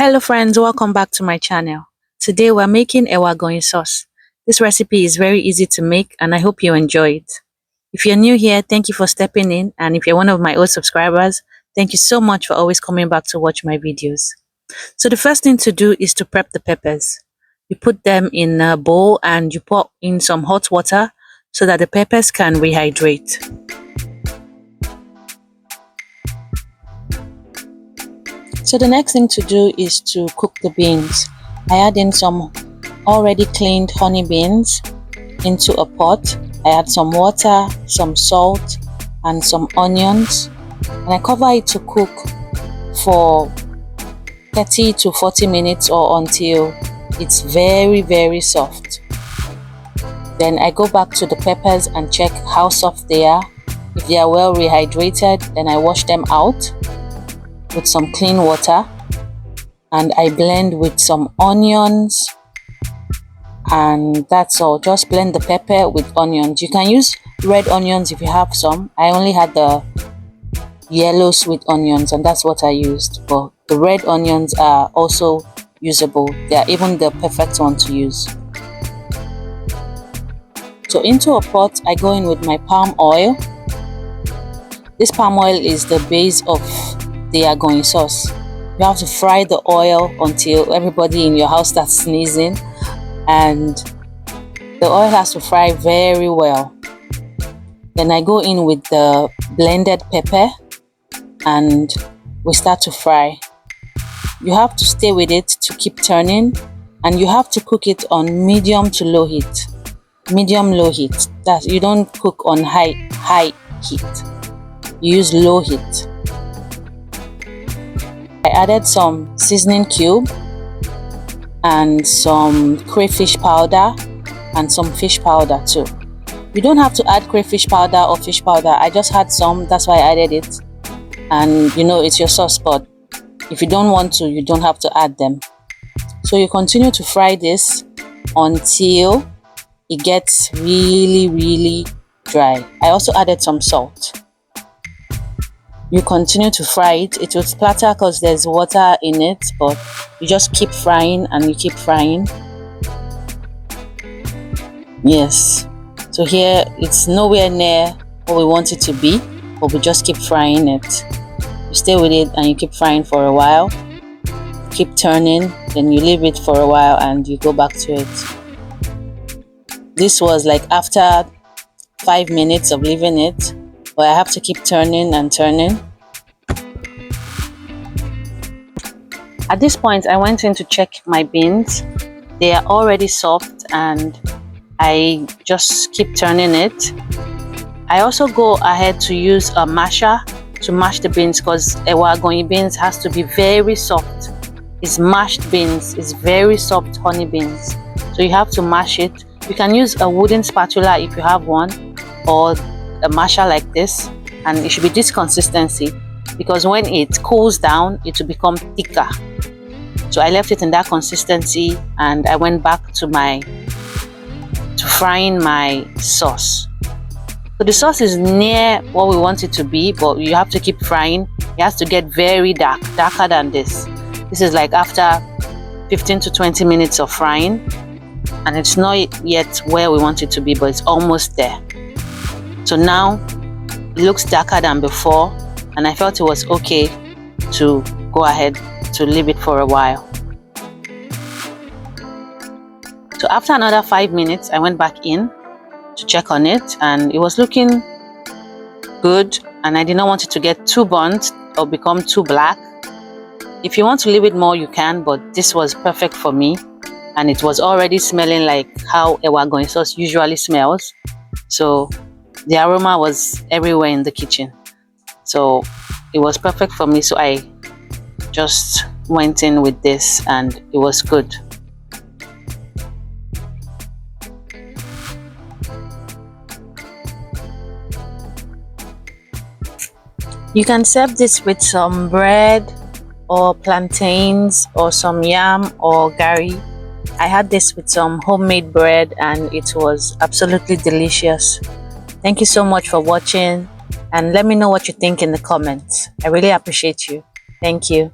Hello friends, welcome back to my channel. Today we're making Ewa Agoyin sauce. This recipe is very easy to make and I hope you enjoy it. If you're new here, thank you for stepping in, and if you're one of my old subscribers, thank you so much for always coming back to watch my videos. So the first thing to do is to prep the peppers. You put them in a bowl and you pour in some hot water so that the peppers can rehydrate. So the next thing to do is to cook the beans. I add in some already cleaned honey beans into a pot. I add some water, some salt, and some onions, and I cover it to cook for 30 to 40 minutes or until it's very soft. Then I go back to the peppers and check how soft they are. If they are well rehydrated, then I wash them out with some clean water and I blend with some onions, and that's all. Just blend the pepper with onions. You can use red onions if you have some. I only had the yellow sweet onions and that's what I used, but the red onions are also usable. They are even the perfect one to use. So into a pot I go in with my palm oil. This palm oil is the base of the Agoyin sauce. You have to fry the oil until everybody in your house starts sneezing, and the oil has to fry very well. Then I go in with the blended pepper and we start to fry. You have to stay with it to keep turning, and you have to cook it on medium to low heat. Medium low heat. That you don't cook on high heat. You use low heat. I added some seasoning cube and some crayfish powder and some fish powder too. You don't have to add crayfish powder or fish powder. I just had some, that's why I added it. And you know, it's your sauce, but if you don't want to, you don't have to add them. So you continue to fry this until it gets really dry. I also added some salt. You continue to fry it. It will splatter because there's water in it, but you just keep frying and you keep frying. Yes, so here it's nowhere near what we want it to be, but we just keep frying it. You stay with it and you keep frying for a while, keep turning, then you leave it for a while and you go back to it. This was like after 5 minutes of leaving it, but I have to keep turning and turning. At this point I went in to check my beans. They are already soft and I just keep turning it. I also go ahead to use a masher to mash the beans, because Ewa Agoyin beans has to be very soft. It's mashed beans, it's very soft honey beans, so you have to mash it. You can use a wooden spatula if you have one, or a masher like this, and it should be this consistency, because when it cools down it will become thicker. So I left it in that consistency and I went back to frying my sauce. So the sauce is near what we want it to be, but you have to keep frying. It has to get very dark, darker than this. This is like after 15 to 20 minutes of frying, and it's not yet where we want it to be, but it's almost there. So now it looks darker than before, and I felt it was okay to go ahead to leave it for a while. So after another 5 minutes I went back in to check on it, and it was looking good, and I did not want it to get too burnt or become too black. If you want to leave it more you can, but this was perfect for me, and it was already smelling like how Ewa Agoyin sauce usually smells. So the aroma was everywhere in the kitchen, so it was perfect for me. So I just went in with this and it was good. You can serve this with some bread or plantains or some yam or gari. I had this with some homemade bread and it was absolutely delicious. Thank you so much for watching, and let me know what you think in the comments. I really appreciate you. Thank you.